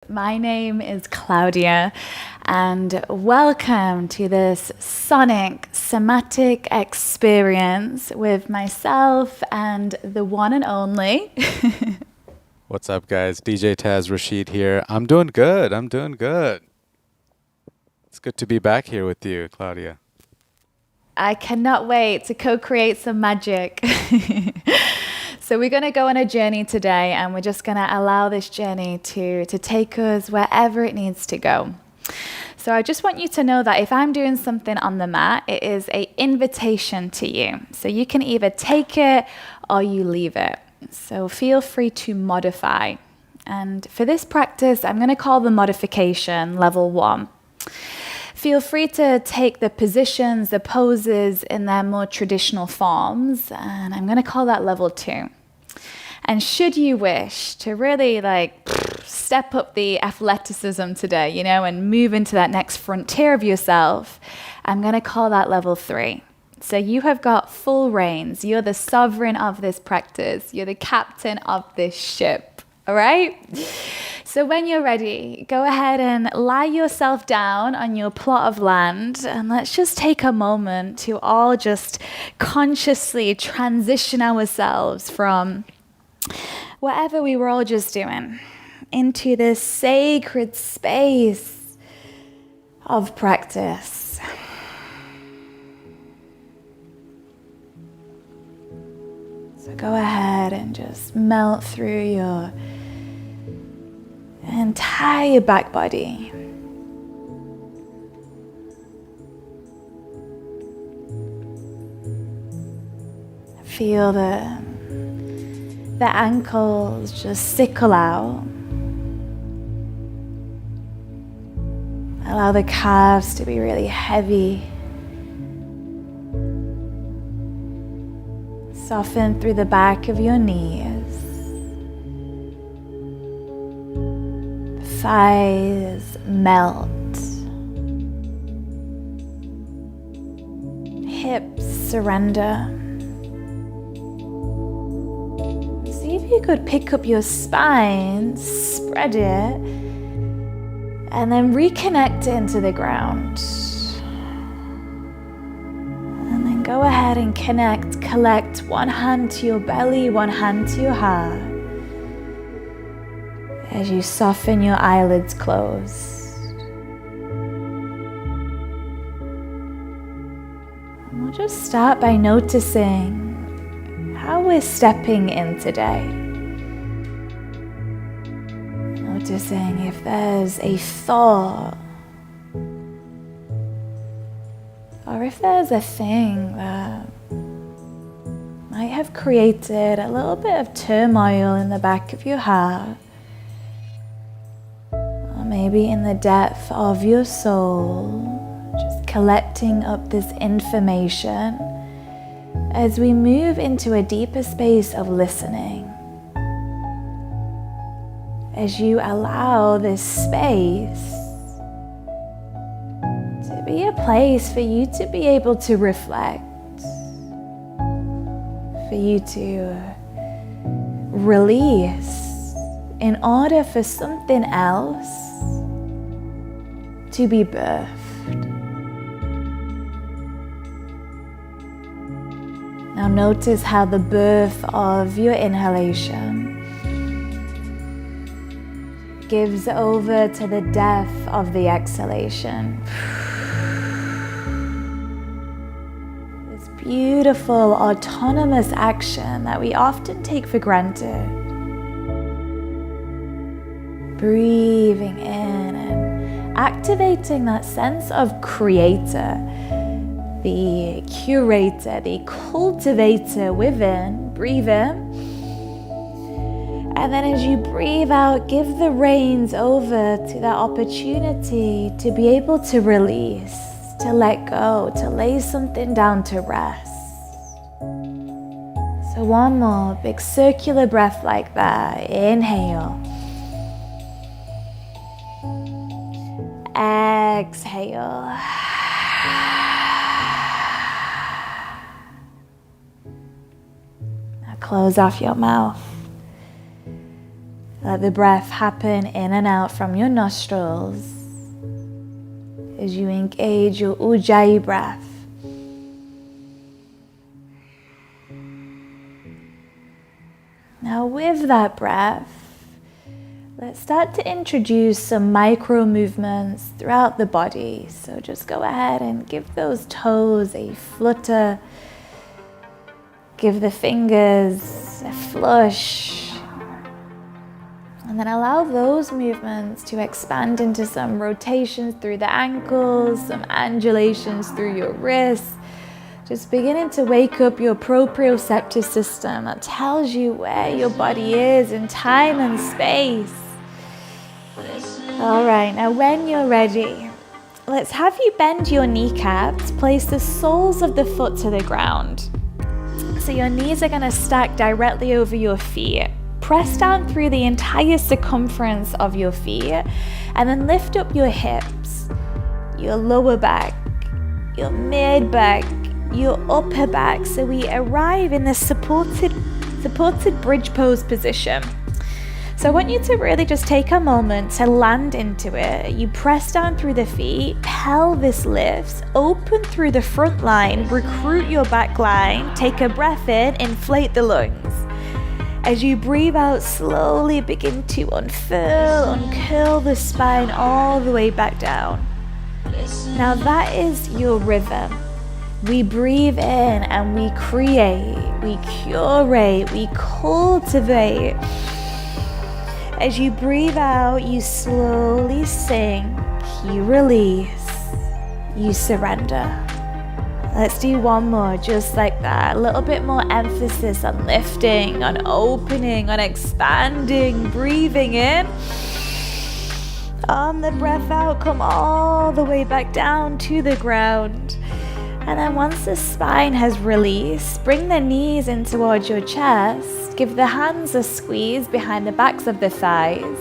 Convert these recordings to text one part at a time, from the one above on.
My name is Claudia, and welcome to this sonic somatic experience with myself and the one and only. What's up, guys? DJ Taz Rashid here. I'm doing good. It's good to be back here with you, Claudia. I cannot wait to co-create some magic. So we're going to go on a journey today, and we're just going to allow this journey to take us wherever it needs to go. So I just want you to know that if I'm doing something on the mat, it is an invitation to you. So you can either take it or you leave it. So feel free to modify. And for this practice, I'm going to call the modification level 1. Feel free to take the positions, the poses in their more traditional forms, and I'm going to call that level 2. And should you wish to really step up the athleticism today, and move into that next frontier of yourself, I'm going to call that level 3. So you have got full reins. You're the sovereign of this practice. You're the captain of this ship. All right? So when you're ready, go ahead and lie yourself down on your plot of land, and let's just take a moment to all just consciously transition ourselves from whatever we were all just doing into this sacred space of practice. So go ahead and just melt through your entire back body. Feel the ankles just sickle out. Allow the calves to be really heavy. Soften through the back of your knees. The thighs melt. Hips surrender. See if you could pick up your spine, spread it, and then reconnect it into the ground. And then go ahead and collect one hand to your belly, one hand to your heart. As you soften your eyelids closed. And we'll just start by noticing how we're stepping in today. Noticing if there's a thought or if there's a thing that might have created a little bit of turmoil in the back of your heart, or maybe in the depth of your soul, just collecting up this information as we move into a deeper space of listening. As you allow this space to be a place for you to be able to reflect, for you to release in order for something else to be birthed. Now notice how the birth of your inhalation gives over to the death of the exhalation. This beautiful autonomous action that we often take for granted. Breathing in and activating that sense of creator, the curator, the cultivator within. Breathe in. And then as you breathe out, give the reins over to that opportunity to be able to release, to let go, to lay something down to rest. So one more big circular breath like that. Inhale. Exhale. Now close off your mouth. Let the breath happen in and out from your nostrils as you engage your Ujjayi breath. Now with that breath, let's start to introduce some micro movements throughout the body. So just go ahead and give those toes a flutter. Give the fingers a flush. And then allow those movements to expand into some rotations through the ankles, some undulations through your wrists. Just beginning to wake up your proprioceptive system that tells you where your body is in time and space. All right, now when you're ready, let's have you bend your kneecaps, place the soles of the foot to the ground. So your knees are going to stack directly over your feet. Press down through the entire circumference of your feet and then lift up your hips, your lower back, your mid back, your upper back. So we arrive in the supported bridge pose position. So I want you to really just take a moment to land into it. You press down through the feet, pelvis lifts, open through the front line, recruit your back line, take a breath in, inflate the lungs. As you breathe out, slowly begin to uncurl the spine all the way back down. Now that is your rhythm. We breathe in and we create, we curate, we cultivate. As you breathe out, you slowly sink, you release, you surrender. Let's do one more, just like that. A little bit more emphasis on lifting, on opening, on expanding, breathing in. On the breath out, come all the way back down to the ground. And then once the spine has released, bring the knees in towards your chest. Give the hands a squeeze behind the backs of the thighs.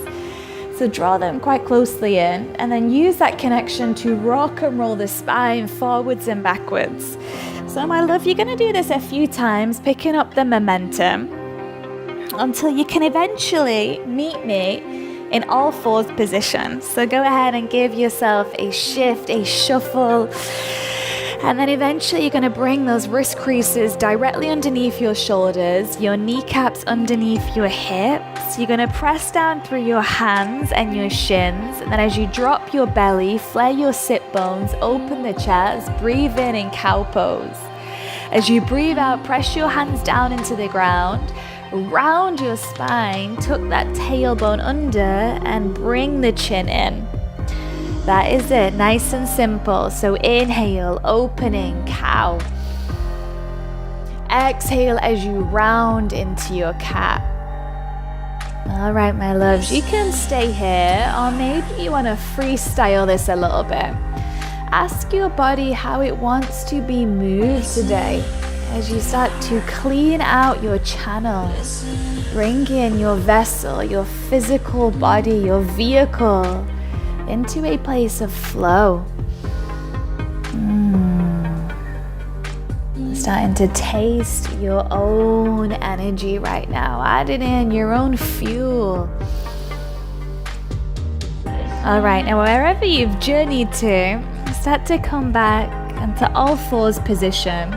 So draw them quite closely in and then use that connection to rock and roll the spine forwards and backwards. So my love, you're going to do this a few times, picking up the momentum until you can eventually meet me in all fours position. So go ahead and give yourself a shift, a shuffle. And then eventually you're going to bring those wrist creases directly underneath your shoulders, your kneecaps underneath your hips. You're going to press down through your hands and your shins. And then as you drop your belly, flare your sit bones, open the chest, breathe in cow pose. As you breathe out, press your hands down into the ground, round your spine, tuck that tailbone under and bring the chin in. That is it, nice and simple. So inhale, opening cow. Exhale as you round into your cat. All right, my loves, you can stay here, or maybe you want to freestyle this a little bit. Ask your body how it wants to be moved today as you start to clean out your channel. Bring in your vessel, your physical body, your vehicle into a place of flow. Starting to taste your own energy right now, adding in your own fuel. All right, now wherever you've journeyed to, start to come back into all fours position.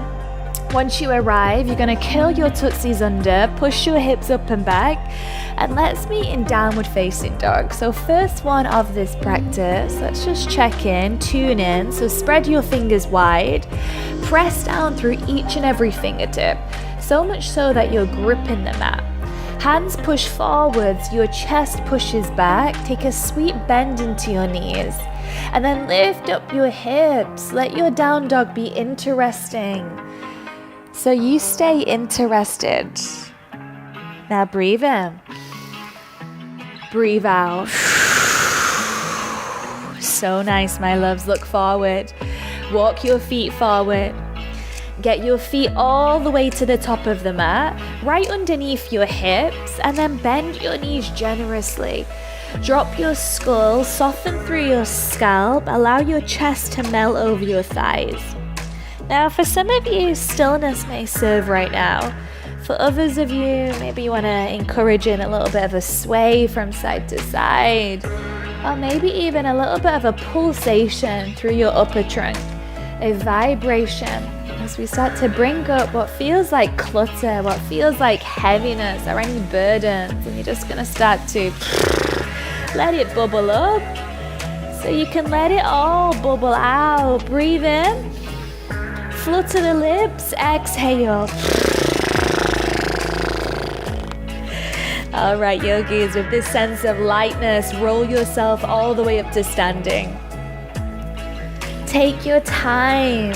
Once you arrive, you're going to curl your tootsies under, push your hips up and back, and let's meet in downward facing dog. So first one of this practice, let's just check in, tune in. So spread your fingers wide, press down through each and every fingertip, so much so that you're gripping the mat. Hands push forwards, your chest pushes back, take a sweet bend into your knees, and then lift up your hips. Let your down dog be interesting. So you stay interested. Now breathe in. Breathe out. So nice, my loves. Look forward. Walk your feet forward. Get your feet all the way to the top of the mat, right underneath your hips, and then bend your knees generously. Drop your skull, soften through your scalp, allow your chest to melt over your thighs. Now, for some of you, stillness may serve right now. For others of you, maybe you want to encourage in a little bit of a sway from side to side, or maybe even a little bit of a pulsation through your upper trunk, a vibration as we start to bring up what feels like clutter, what feels like heaviness or any burdens, and you're just going to start to let it bubble up so you can let it all bubble out. Breathe in, flutter the lips, exhale. All right, yogis, with this sense of lightness, roll yourself all the way up to standing. Take your time.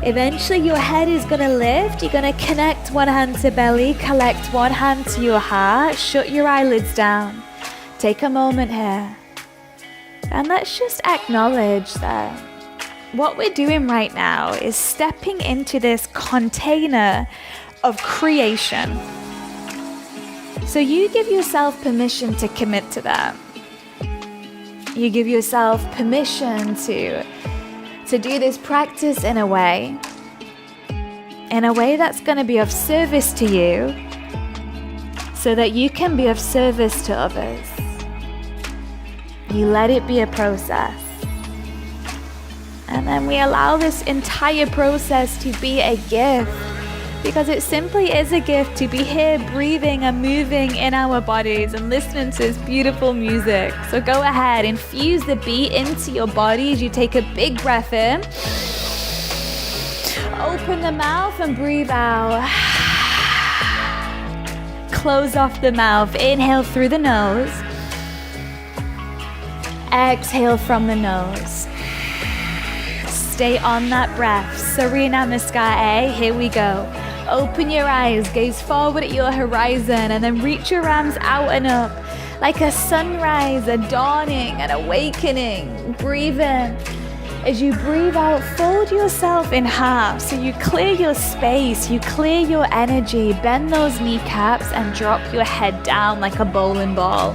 Eventually your head is going to lift. You're going to connect one hand to belly, collect one hand to your heart, shut your eyelids down. Take a moment here. And let's just acknowledge that what we're doing right now is stepping into this container of creation. So you give yourself permission to commit to that. You give yourself permission to do this practice in a way that's going to be of service to you so that you can be of service to others. You let it be a process. And then we allow this entire process to be a gift, because it simply is a gift to be here breathing and moving in our bodies and listening to this beautiful music. So go ahead, infuse the beat into your body as you take a big breath in. Open the mouth and breathe out. Close off the mouth. Inhale through the nose. Exhale from the nose. Stay on that breath. Surya Namaskar. Here we go. Open your eyes, gaze forward at your horizon, and then reach your arms out and up like a sunrise, a dawning, an awakening. Breathe in. As you breathe out, fold yourself in half so you clear your space, you clear your energy. Bend those kneecaps and drop your head down like a bowling ball.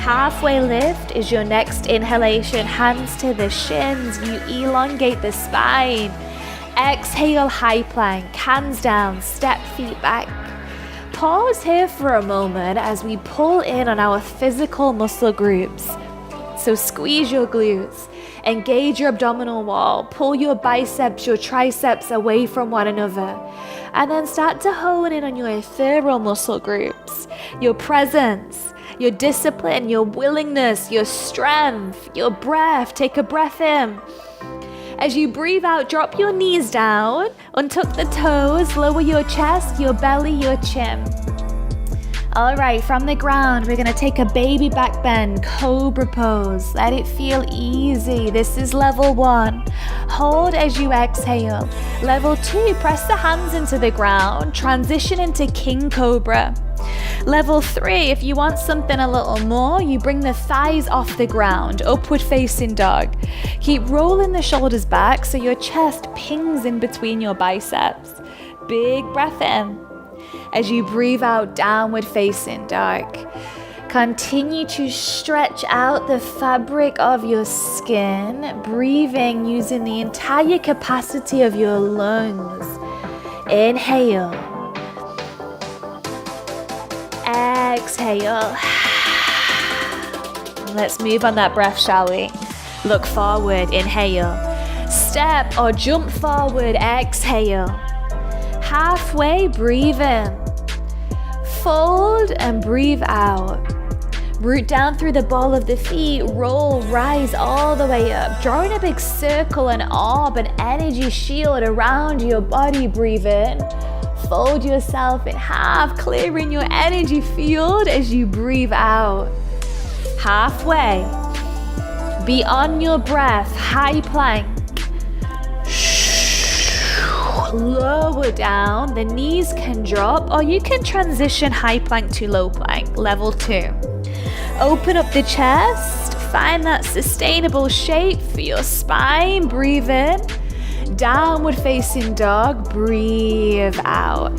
Halfway lift is your next inhalation. Hands to the shins, you elongate the spine. Exhale, high plank, hands down, step feet back. Pause here for a moment as we pull in on our physical muscle groups. So squeeze your glutes, engage your abdominal wall, pull your biceps, your triceps away from one another, and then start to hone in on your ethereal muscle groups, your presence, your discipline, your willingness, your strength, your breath. Take a breath in. As you breathe out, drop your knees down, untuck the toes, lower your chest, your belly, your chin. All right, from the ground, we're gonna take a baby back bend, cobra pose. Let it feel easy. This is level 1. Hold as you exhale. Level 2, press the hands into the ground, transition into king cobra. Level 3, if you want something a little more, you bring the thighs off the ground, upward facing dog. Keep rolling the shoulders back so your chest pings in between your biceps. Big breath in. As you breathe out, downward facing dog. Continue to stretch out the fabric of your skin, breathing using the entire capacity of your lungs. Inhale. Exhale. Let's move on that breath, shall we? Look forward, inhale. Step or jump forward, exhale. Halfway, breathe in. Fold and breathe out. Root down through the ball of the feet, roll, rise all the way up. Drawing a big circle, an orb, an energy shield around your body, breathe in. Fold yourself in half, clearing your energy field as you breathe out. Halfway. Be on your breath, high plank. Lower down, the knees can drop, or you can transition high plank to low plank, level 2. Open up the chest, find that sustainable shape for your spine, breathe in. Downward facing dog, breathe out.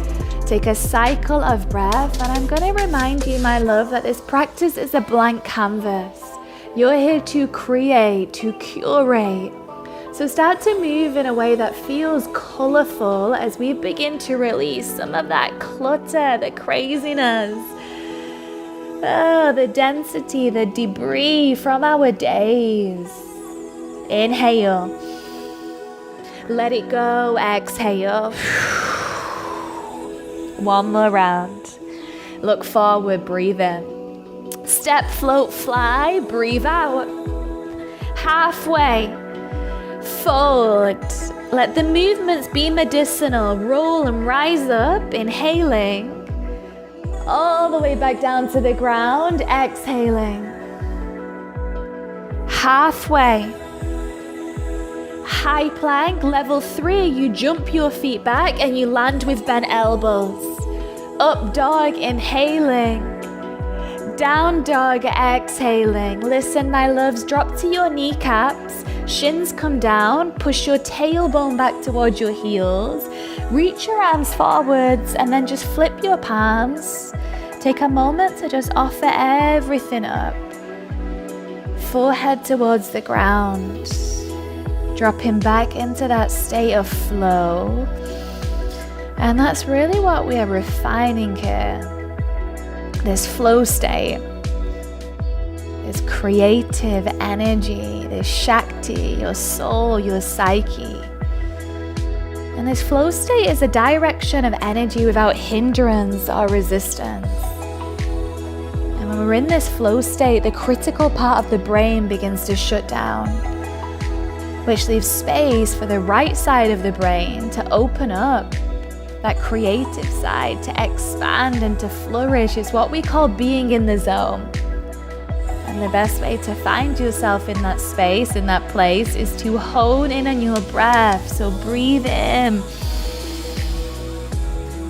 Take a cycle of breath, and I'm going to remind you, my love, that this practice is a blank canvas. You're here to create, to curate, So start to move in a way that feels colorful as we begin to release some of that clutter, the craziness, the density, the debris from our days. Inhale. Let it go. Exhale. One more round. Look forward, breathe in. Step, float, fly, breathe out. Halfway. Fold. Let the movements be medicinal. Roll and rise up, inhaling. All the way back down to the ground, exhaling. Halfway. High plank, level 3, you jump your feet back and you land with bent elbows. Up dog, inhaling. Down dog, exhaling. Listen, my loves, drop to your kneecaps. Shins come down, push your tailbone back towards your heels. Reach your arms forwards and then just flip your palms. Take a moment to just offer everything up. Forehead towards the ground. Dropping back into that state of flow. And that's really what we are refining here. This flow state. This creative energy, this Shakti, your soul, your psyche. And this flow state is a direction of energy without hindrance or resistance. And when we're in this flow state, the critical part of the brain begins to shut down, which leaves space for the right side of the brain to open up. That creative side to expand and to flourish is what we call being in the zone. And the best way to find yourself in that space, in that place, is to hone in on your breath. So breathe in.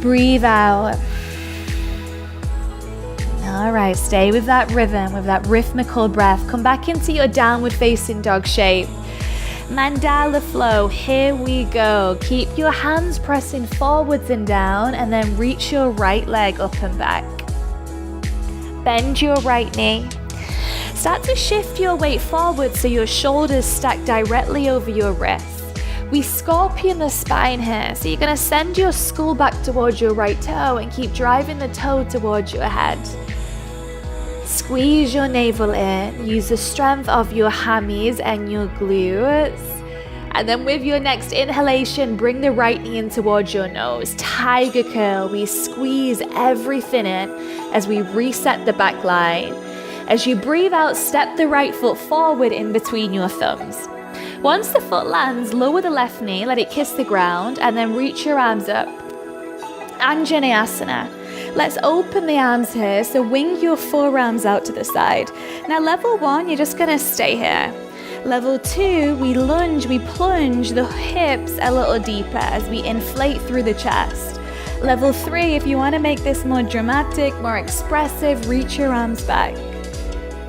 Breathe out. All right, stay with that rhythm, with that rhythmical breath. Come back into your downward facing dog shape. Mandala flow, here we go. Keep your hands pressing forwards and down, and then reach your right leg up and back. Bend your right knee. Start to shift your weight forward so your shoulders stack directly over your wrists. We scorpion the spine here, so you're going to send your skull back towards your right toe and keep driving the toe towards your head. Squeeze your navel in, use the strength of your hammies and your glutes. And then with your next inhalation, bring the right knee in towards your nose. Tiger curl, we squeeze everything in as we reset the back line. As you breathe out, step the right foot forward in between your thumbs. Once the foot lands, lower the left knee, let it kiss the ground, and then reach your arms up. Anjaneyasana. Let's open the arms here, so wing your forearms out to the side. Now level 1, you're just gonna stay here. Level 2, we lunge, we plunge the hips a little deeper as we inflate through the chest. Level 3, if you wanna make this more dramatic, more expressive, reach your arms back.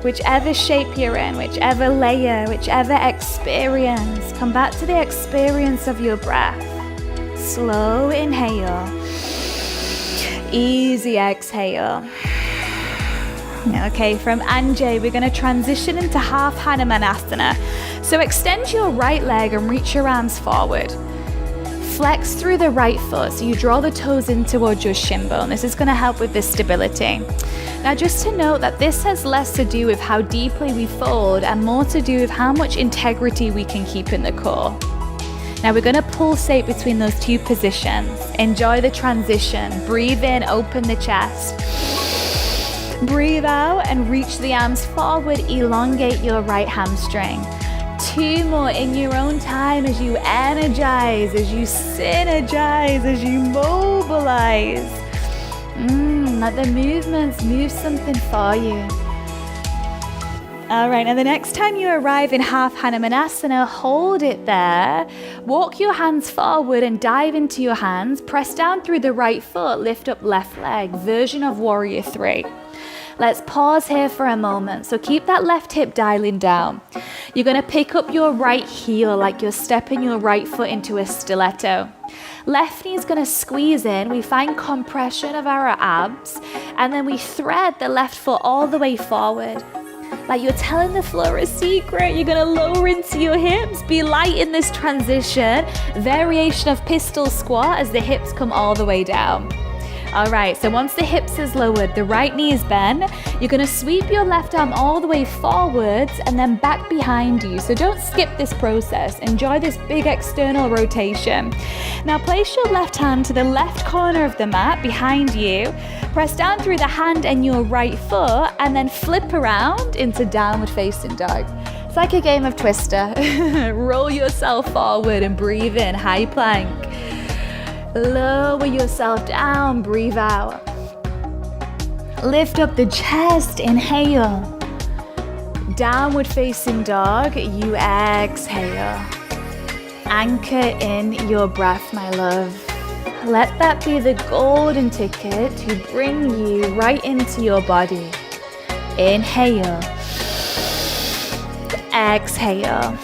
Whichever shape you're in, whichever layer, whichever experience, come back to the experience of your breath. Slow inhale. Easy exhale. Okay, from Anjay, we're going to transition into half Hanumanasana. So extend your right leg and reach your arms forward. Flex through the right foot, so you draw the toes in towards your shin bone. This is going to help with this stability. Now, just to note that this has less to do with how deeply we fold and more to do with how much integrity we can keep in the core. Now we're going to pulsate between those two positions. Enjoy the transition. Breathe in, open the chest. Breathe out and reach the arms forward. Elongate your right hamstring. 2 more in your own time as you energize, as you synergize, as you mobilize. Let the movements move something for you. All right, now the next time you arrive in half Hanumanasana, hold it there. Walk your hands forward and dive into your hands. Press down through the right foot, lift up left leg, version of Warrior 3. Let's pause here for a moment. So keep that left hip dialing down. You're going to pick up your right heel like you're stepping your right foot into a stiletto. Left knee is going to squeeze in. We find compression of our abs, and then we thread the left foot all the way forward. like you're telling the floor a secret. You're gonna lower into your hips, be light in this transition. Variation of pistol squat as the hips come all the way down. All right, so once the hips is lowered, the right knee is bent, you're gonna sweep your left arm all the way forwards and then back behind you. So don't skip this process. Enjoy this big external rotation. Now place your left hand to the left corner of the mat behind you. Press down through the hand and your right foot and then flip around into downward facing dog. It's like a game of Twister. Roll yourself forward and breathe in, high plank. Lower yourself down, breathe out. Lift up the chest, inhale. Downward facing dog, you exhale. Anchor in your breath, my love. Let that be the golden ticket to bring you right into your body. Inhale. Exhale.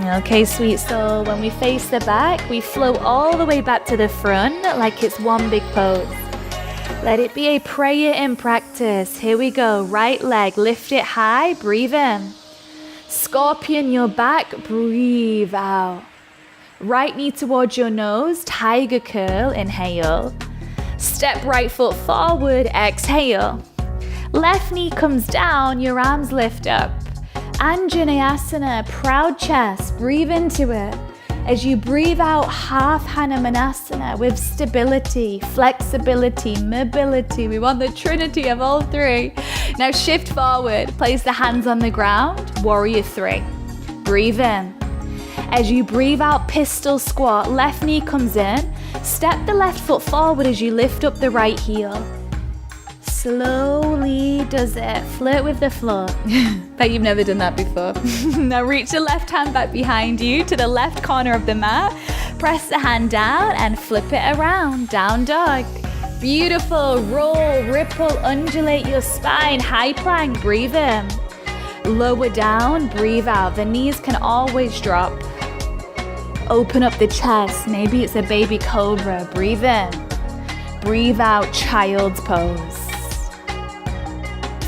Okay, sweet soul, when we face the back, we flow all the way back to the front like it's one big pose. Let it be a prayer in practice. Here we go. Right leg, lift it high, breathe in. Scorpion your back, breathe out. Right knee towards your nose, tiger curl, inhale. Step right foot forward, exhale. Left knee comes down, your arms lift up. Anjaneyasana, proud chest, breathe into it. As you breathe out, half Hanumanasana with stability, flexibility, mobility. We want the trinity of all three. Now shift forward, place the hands on the ground, warrior three. Breathe in. As you breathe out, pistol squat, left knee comes in. Step the left foot forward as you lift up the right heel. Slowly does it. Flirt with the floor. Bet you've never done that before. Now reach the left hand back behind you to the left corner of the mat. Press the hand down and flip it around. Down dog. Beautiful. Roll, ripple, undulate your spine. High plank. Breathe in. Lower down. Breathe out. The knees can always drop. Open up the chest. Maybe it's a baby cobra. Breathe in. Breathe out. Child's pose.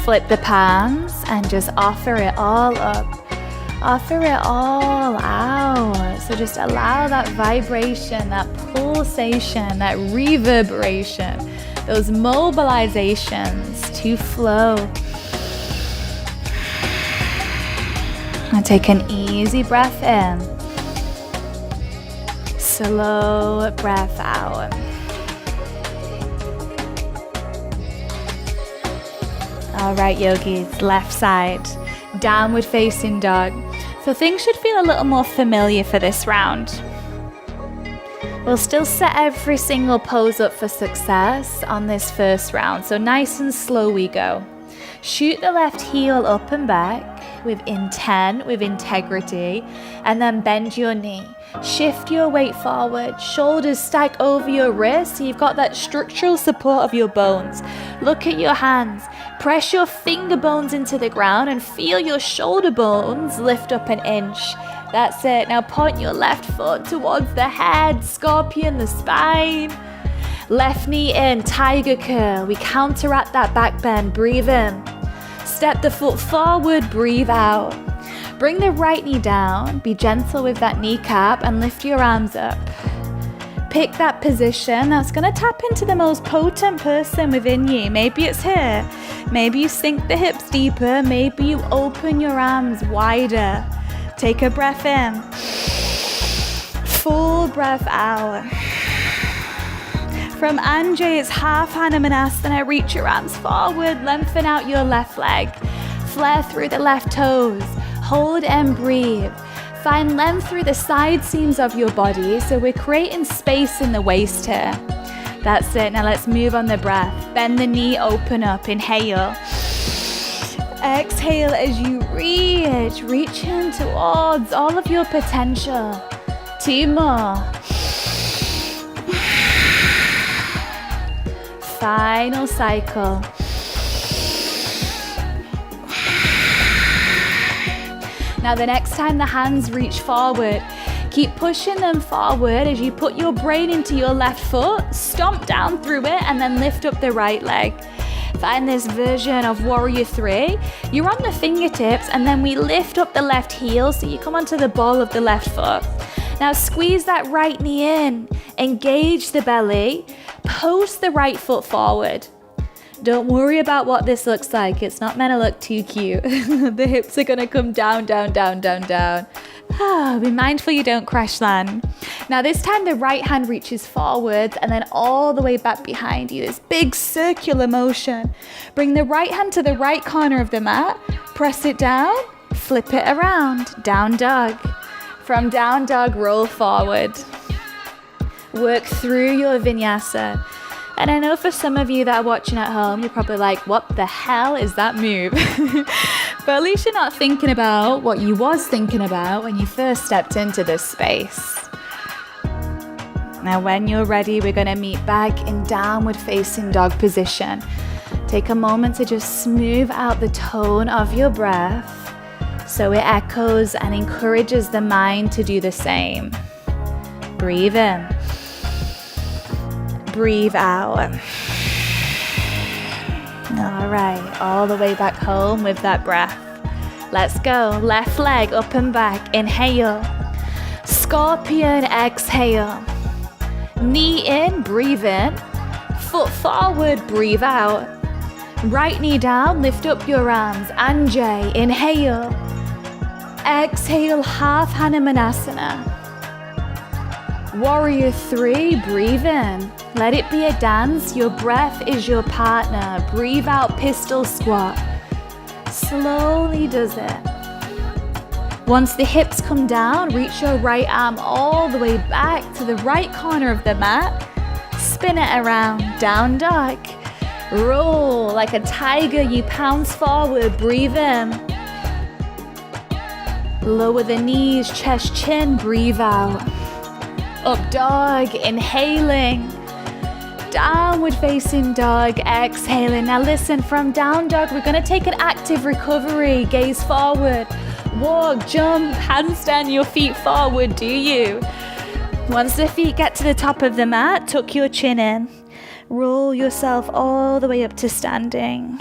Flip the palms and just offer it all up. Offer it all out. So just allow that vibration, that pulsation, that reverberation, those mobilizations to flow. And take an easy breath in. Slow breath out. All right, yogis, left side, downward facing dog. So things should feel a little more familiar for this round. We'll still set every single pose up for success on this first round. So nice and slow we go. Shoot the left heel up and back with intent, with integrity, and then bend your knee. Shift your weight forward, shoulders stack over your wrists, so you've got that structural support of your bones. Look at your hands. Press your finger bones into the ground and feel your shoulder bones lift up an inch. That's it. Now point your left foot towards the head, scorpion the spine. Left knee in, tiger curl. We counteract that back bend. Breathe in. Step the foot forward, breathe out. Bring the right knee down, be gentle with that kneecap and lift your arms up. Pick that position that's going to tap into the most potent person within you. Maybe it's here. Maybe you sink the hips deeper. Maybe you open your arms wider. Take a breath in. Full breath out. From Anjay, it's half Hanumanasana. Reach your arms forward, lengthen out your left leg. Flare through the left toes. Hold and breathe. Find length through the side seams of your body. So we're creating space in the waist here. That's it. Now let's move on the breath. Bend the knee, open up. Inhale. Exhale as you reach in towards all of your potential. 2 more. Final cycle. Now the next time the hands reach forward, keep pushing them forward as you put your brain into your left foot, stomp down through it and then lift up the right leg. Find this version of Warrior 3. You're on the fingertips and then we lift up the left heel so you come onto the ball of the left foot. Now squeeze that right knee in, engage the belly, post the right foot forward. Don't worry about what this looks like. It's not meant to look too cute. The hips are gonna come down, down, down, down, down. Be mindful you don't crash land. Now this time the right hand reaches forward and then all the way back behind you. This big circular motion. Bring the right hand to the right corner of the mat, press it down, flip it around, down dog. From down dog, roll forward. Work through your vinyasa. And I know for some of you that are watching at home, you're probably like, what the hell is that move? But at least you're not thinking about what you was thinking about when you first stepped into this space. Now when you're ready, we're gonna meet back in downward facing dog position. Take a moment to just smooth out the tone of your breath so it echoes and encourages the mind to do the same. Breathe in. Breathe out. All right, all the way back home with that breath. Let's go. Left leg up and back. Inhale. Scorpion, exhale. Knee in, breathe in. Foot forward, breathe out. Right knee down, lift up your arms. Anjay, inhale. Exhale, half Hanumanasana. Warrior 3, breathe in. Let it be a dance. Your breath is your partner. Breathe out, pistol squat. Slowly does it. Once the hips come down, reach your right arm all the way back to the right corner of the mat. Spin it around, down dog. Roll like a tiger, you pounce forward, breathe in. Lower the knees, chest, chin, breathe out. Up dog, inhaling. Downward facing dog, exhaling. Now listen, from down dog, we're gonna take an active recovery. Gaze forward, walk, jump, handstand your feet forward, do you? Once the feet get to the top of the mat, tuck your chin in. Roll yourself all the way up to standing.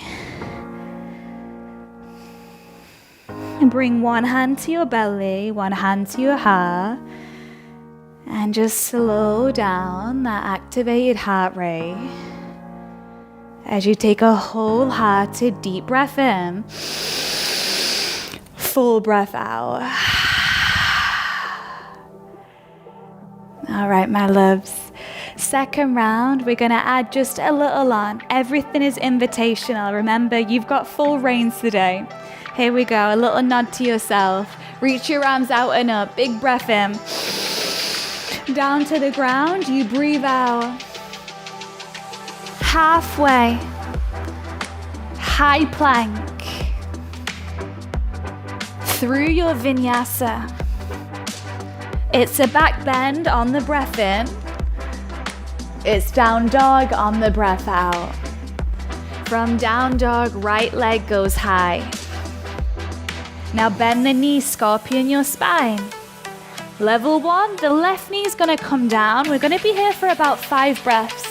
And bring one hand to your belly, one hand to your heart. And just slow down that activated heart rate as you take a wholehearted deep breath in, full breath out. All right, my loves. Second round, we're gonna add just a little on. Everything is invitational. Remember, you've got full reins today. Here we go, a little nod to yourself. Reach your arms out and up, big breath in. Down to the ground, you breathe out. Halfway. High plank. Through your vinyasa. It's a back bend on the breath in. It's down dog on the breath out. From down dog, right leg goes high. Now bend the knee, scorpion your spine. Level 1, the left knee is gonna come down. We're gonna be here for about 5 breaths.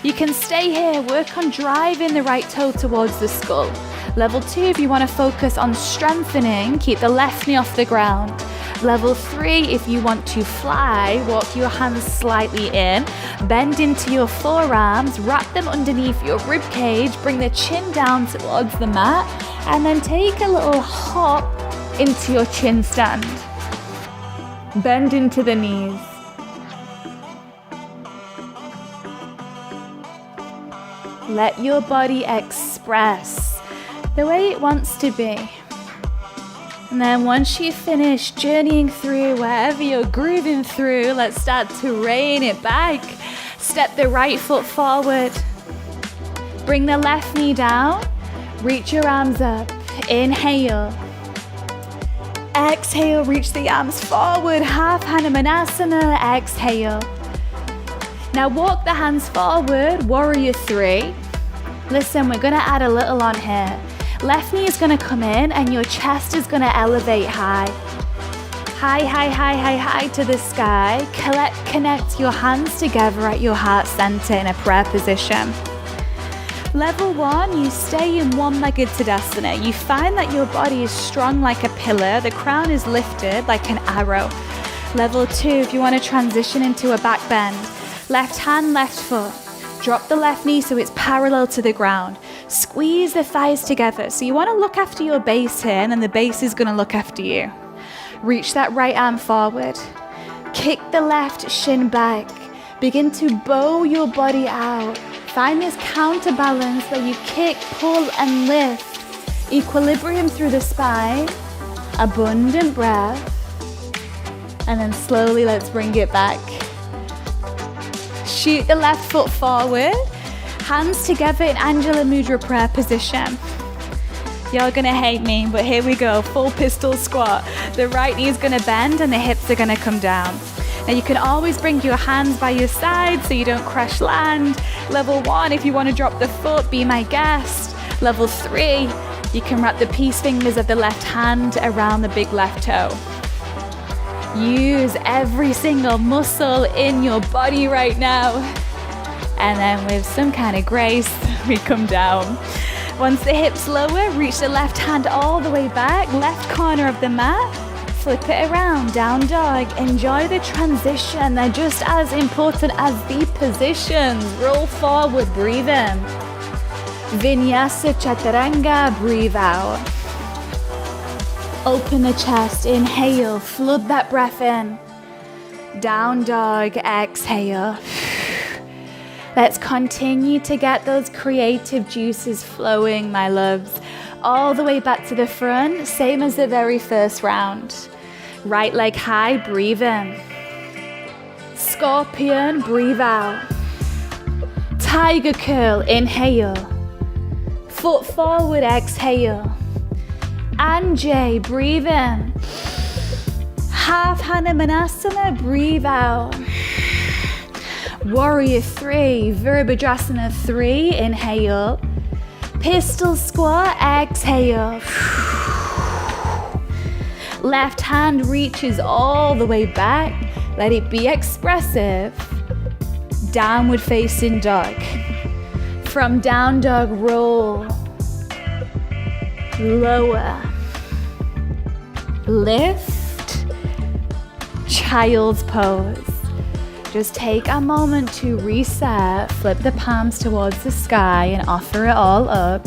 You can stay here, work on driving the right toe towards the skull. Level 2, if you wanna focus on strengthening, keep the left knee off the ground. Level 3, if you want to fly, walk your hands slightly in, bend into your forearms, wrap them underneath your rib cage, bring the chin down towards the mat, and then take a little hop into your chin stand. Bend into the knees. Let your body express the way it wants to be. And then once you finish journeying through wherever you're grooving through, let's start to rein it back. Step the right foot forward. Bring the left knee down. Reach your arms up. Inhale. Exhale, reach the arms forward, half Hanumanasana, exhale. Now walk the hands forward, warrior 3. Listen, we're gonna add a little on here. Left knee is gonna come in and your chest is gonna elevate high. High, high, high, high, high to the sky. Connect your hands together at your heart center in a prayer position. Level 1, you stay in one-legged Tadasana. You find that your body is strong like a pillar. The crown is lifted like an arrow. Level 2, if you want to transition into a back bend, left hand, left foot. Drop the left knee so it's parallel to the ground. Squeeze the thighs together. So you want to look after your base here, and then the base is going to look after you. Reach that right arm forward. Kick the left shin back. Begin to bow your body out. Find this counterbalance where you kick, pull, and lift. Equilibrium through the spine. Abundant breath. And then slowly let's bring it back. Shoot the left foot forward. Hands together in Anjali Mudra prayer position. You're gonna hate me, but here we go. Full pistol squat. The right knee is gonna bend and the hips are gonna come down. Now you can always bring your hands by your side so you don't crash land. Level 1, if you want to drop the foot, be my guest. Level 3, you can wrap the peace fingers of the left hand around the big left toe. Use every single muscle in your body right now. And then with some kind of grace, we come down. Once the hips lower, reach the left hand all the way back, left corner of the mat. Flip it around, down dog. Enjoy the transition. They're just as important as the positions. Roll forward, breathe in. Vinyasa Chaturanga, breathe out. Open the chest, inhale, flood that breath in. Down dog, exhale. Let's continue to get those creative juices flowing, my loves. All the way back to the front, same as the very first round. Right leg high, breathe in. Scorpion, breathe out. Tiger curl, inhale. Foot forward, exhale. Anjay, breathe in. Half Hanumanasana, breathe out. Warrior 3, Virabhadrasana 3, inhale. Pistol squat, exhale. Left hand reaches all the way back. Let it be expressive. Downward facing dog. From down dog, roll. Lower. Lift. Child's pose. Just take a moment to reset. Flip the palms towards the sky and offer it all up.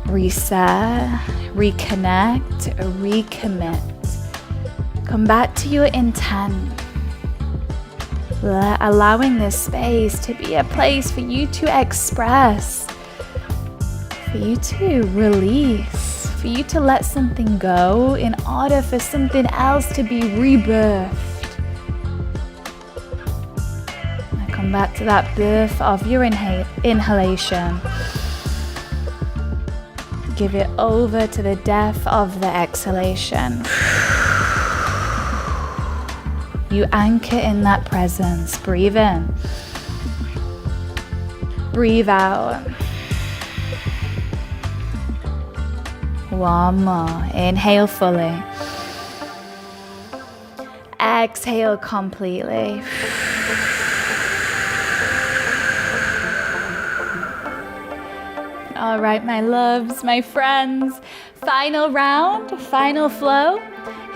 Reset, reconnect, recommit. Come back to your intent. Allowing this space to be a place for you to express, for you to release, for you to let something go in order for something else to be rebirthed. Come back to that birth of your inhalation. Give it over to the death of the exhalation. You anchor in that presence. Breathe in. Breathe out. One more. Inhale fully. Exhale completely. All right, my loves, my friends. Final round, final flow.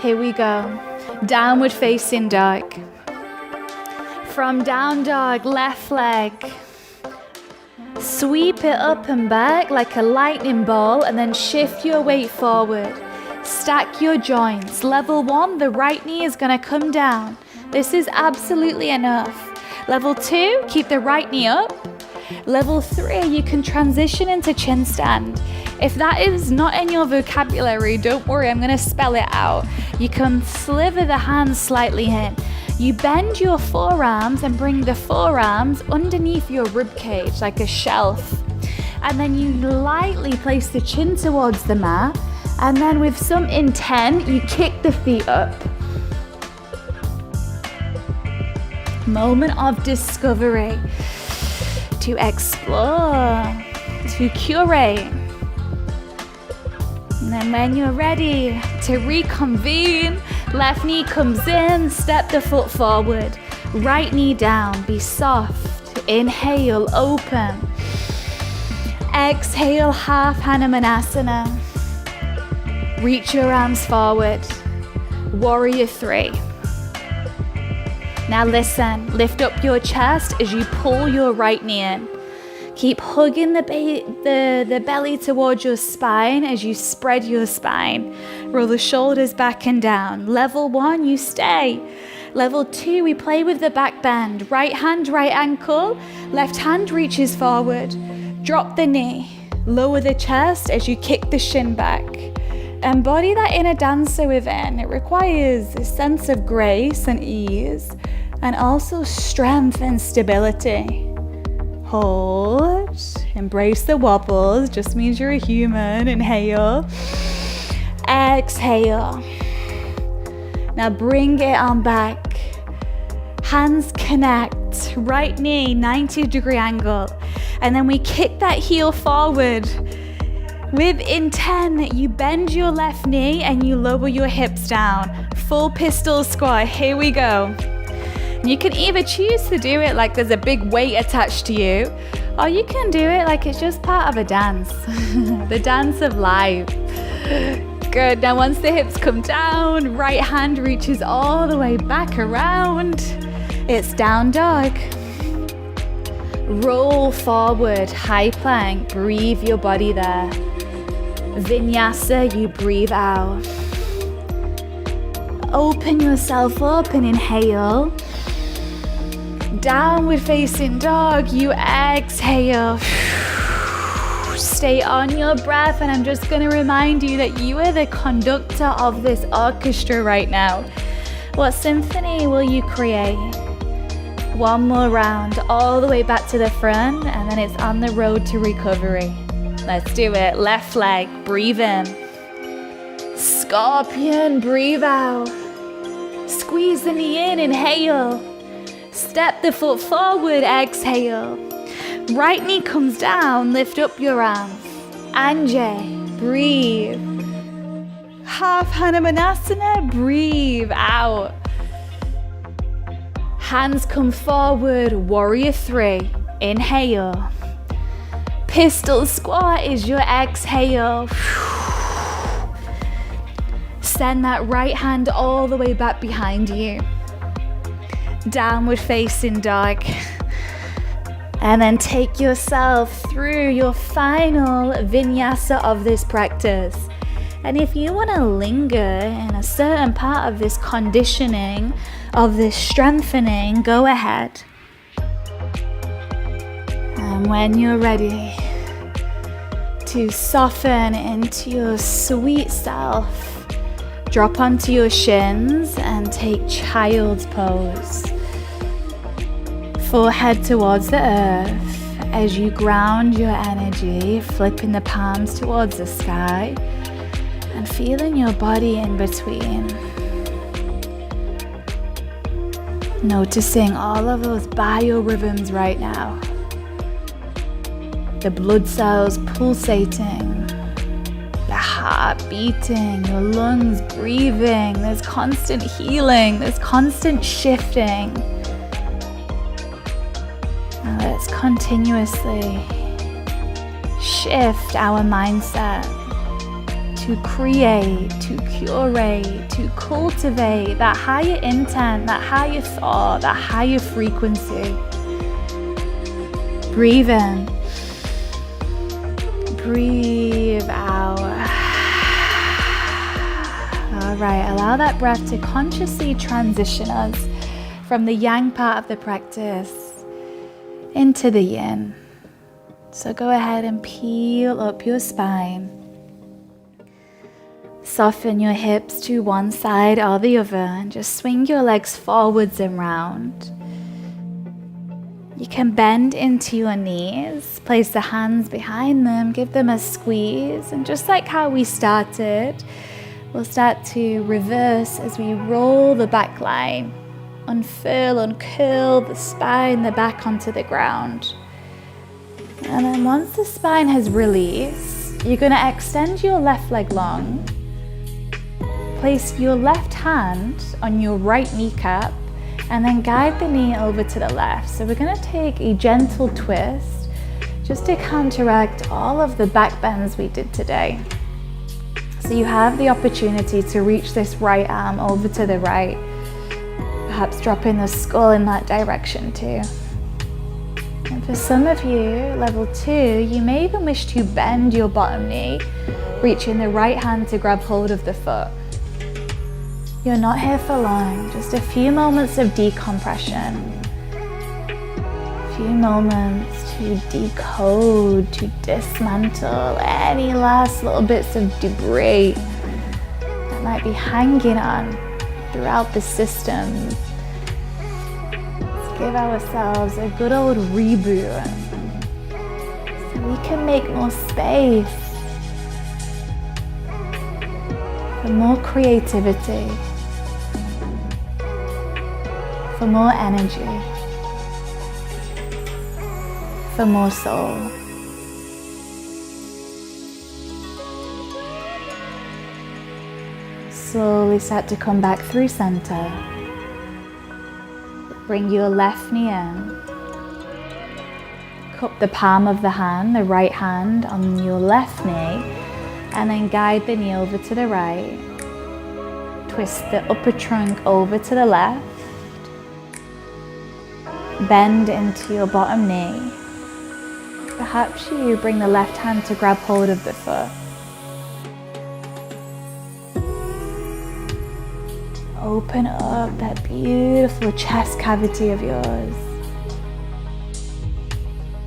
Here we go. Downward facing dog. From down dog, left leg. Sweep it up and back like a lightning ball and then shift your weight forward. Stack your joints. Level 1, the right knee is gonna come down. This is absolutely enough. Level 2, keep the right knee up. Level 3, you can transition into chin stand. If that is not in your vocabulary, don't worry, I'm gonna spell it out. You can sliver the hands slightly in. You bend your forearms and bring the forearms underneath your rib cage like a shelf. And then you lightly place the chin towards the mat. And then with some intent, you kick the feet up. Moment of discovery. To explore, to curate. And then when you're ready to reconvene, left knee comes in, step the foot forward. Right knee down, be soft. Inhale, open. Exhale, half Hanumanasana. Reach your arms forward. Warrior 3. Now listen, lift up your chest as you pull your right knee in. Keep hugging the belly towards your spine as you spread your spine. Roll the shoulders back and down. Level 1, you stay. Level 2, we play with the back bend. Right hand, right ankle. Left hand reaches forward. Drop the knee. Lower the chest as you kick the shin back. Embody that inner dancer within. It requires a sense of grace and ease, and also strength and stability. Hold. Embrace the wobbles. Just means you're a human. Inhale. Exhale. Now bring it on back. Hands connect. Right knee, 90-degree angle. And then we kick that heel forward. With intent, you bend your left knee and you lower your hips down. Full pistol squat. Here we go. You can either choose to do it like there's a big weight attached to you, or you can do it like it's just part of a dance. The dance of life. Good. Now once the hips come down, right hand reaches all the way back around. It's down dog. Roll forward, high plank. Breathe your body there. Vinyasa, you breathe out. Open yourself up and inhale. Downward facing dog, you exhale. Stay on your breath, and I'm just going to remind you that you are the conductor of this orchestra right now. What symphony will you create? One more round, all the way back to the front, and then it's on the road to recovery. Let's do it. Left leg, breathe in. Scorpion, breathe out. Squeeze the knee in, inhale. Step the foot forward, exhale. Right knee comes down, lift up your arms. Anjay, breathe. Half Hanumanasana, breathe out. Hands come forward, warrior 3, inhale. Pistol squat is your exhale. Send that right hand all the way back behind you. Downward facing dog. And then take yourself through your final vinyasa of this practice. And if you want to linger in a certain part of this conditioning, of this strengthening, go ahead. And when you're ready to soften into your sweet self, drop onto your shins and take child's pose. Forehead towards the earth as you ground your energy, flipping the palms towards the sky and feeling your body in between. Noticing all of those biorhythms right now. The blood cells pulsating, the heart beating, your lungs breathing. There's constant healing, there's constant shifting. Now let's continuously shift our mindset to create, to curate, to cultivate that higher intent, that higher thought, that higher frequency. Breathe in. Breathe out. All right, allow that breath to consciously transition us from the yang part of the practice into the yin. So go ahead and peel up your spine. Soften your hips to one side or the other and just swing your legs forwards and round. You can bend into your knees, place the hands behind them, give them a squeeze, and just like how we started, we'll start to reverse as we roll the back line, unfurl, uncurl the spine, the back onto the ground. And then once the spine has released, you're going to extend your left leg long, place your left hand on your right kneecap, and then guide the knee over to the left. So we're going to take a gentle twist, just to counteract all of the back bends we did today. So you have the opportunity to reach this right arm over to the right, perhaps dropping the skull in that direction too. And for some of you, level 2, you may even wish to bend your bottom knee, reaching the right hand to grab hold of the foot. You're not here for long, just a few moments of decompression. A few moments to decode, to dismantle any last little bits of debris that might be hanging on throughout the system. Let's give ourselves a good old reboot so we can make more space for more creativity, for more energy, for more soul. Slowly start to come back through center. Bring your left knee in. Cup the palm of the hand, the right hand on your left knee, and then guide the knee over to the right. Twist the upper trunk over to the left. Bend into your bottom knee. Perhaps you bring the left hand to grab hold of the foot. Open up that beautiful chest cavity of yours.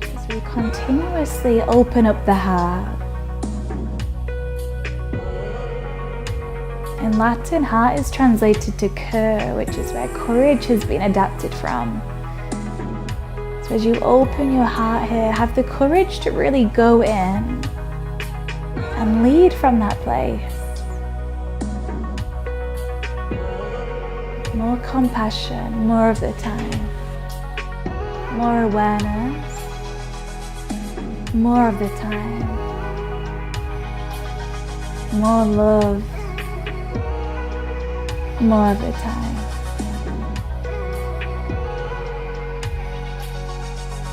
As we continuously open up the heart. In Latin, heart is translated to cur, which is where courage has been adapted from. So as you open your heart here, have the courage to really go in and lead from that place. More compassion, more of the time. More awareness, more of the time. More love, more of the time.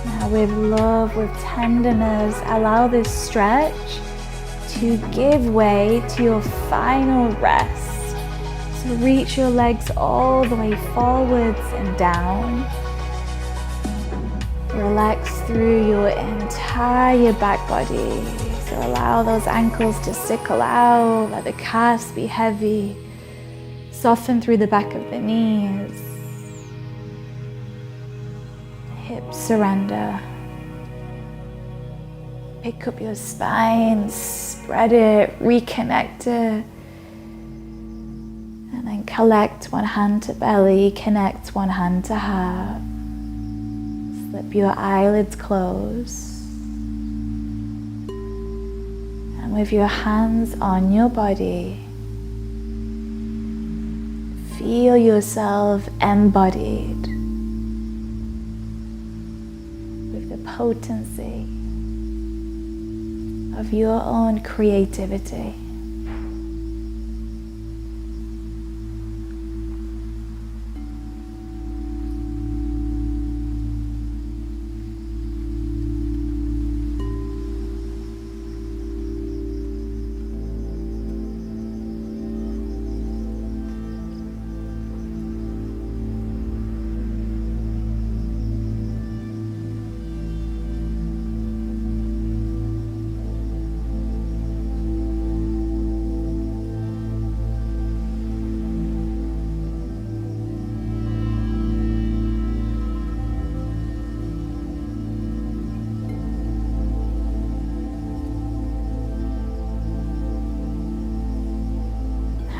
Now with love, with tenderness, allow this stretch to give way to your final rest. So reach your legs all the way forwards and down. Relax through your entire back body. So allow those ankles to sickle out, let the calves be heavy. Soften through the back of the knees. Hips surrender. Pick up your spine, spread it, reconnect it. And then collect one hand to belly, connect one hand to heart. Slip your eyelids close. And with your hands on your body, feel yourself embodied with the potency of your own creativity.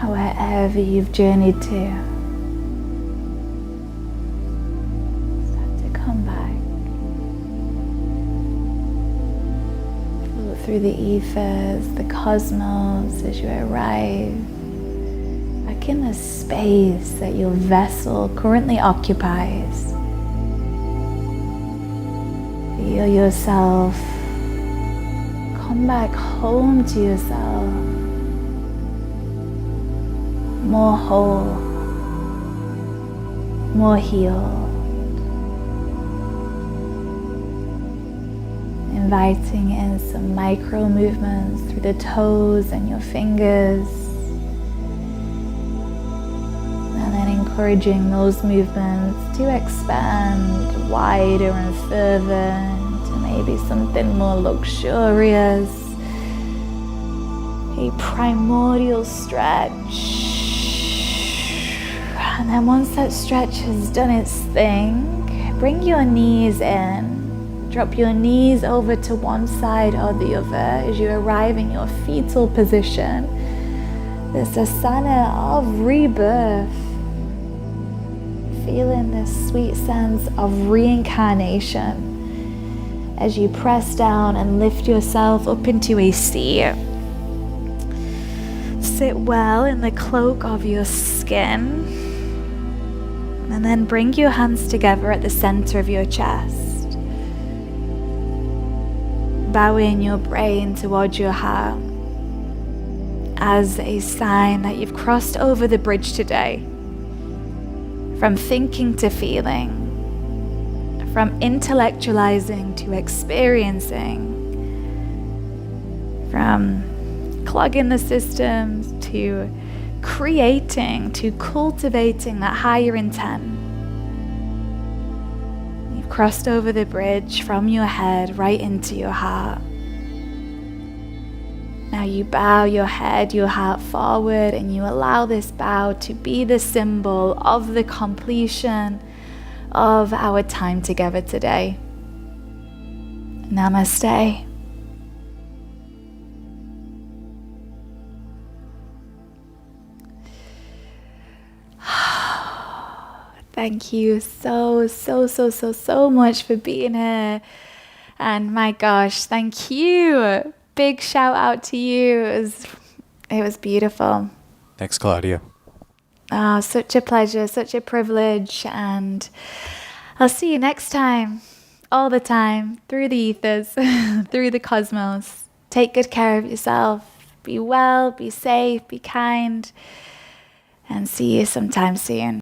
Wherever you've journeyed to, start to come back. Float through the ethers, the cosmos as you arrive back in the space that your vessel currently occupies. Feel yourself come back home to yourself. More whole, more healed. inviting in some micro movements through the toes and your fingers. And then encouraging those movements to expand wider and further into maybe something more luxurious. A primordial stretch. And then once that stretch has done its thing, bring your knees in. Drop your knees over to one side or the other as you arrive in your fetal position. This asana of rebirth. Feeling this sweet sense of reincarnation as you press down and lift yourself up into a seat. Sit well in the cloak of your skin, and then bring your hands together at the center of your chest. Bowing your brain towards your heart as a sign that you've crossed over the bridge today. From thinking to feeling, from intellectualizing to experiencing, from clogging the systems to creating, to cultivating that higher intent. You've crossed over the bridge from your head right into your heart. Now you bow your head, your heart forward, and you allow this bow to be the symbol of the completion of our time together today. Namaste. Thank you so much for being here. And my gosh, thank you. Big shout out to you. It was beautiful. Thanks, Claudia. Oh, such a pleasure, such a privilege. And I'll see you next time, all the time, through the ethers, through the cosmos. Take good care of yourself. Be well, be safe, be kind. And see you sometime soon.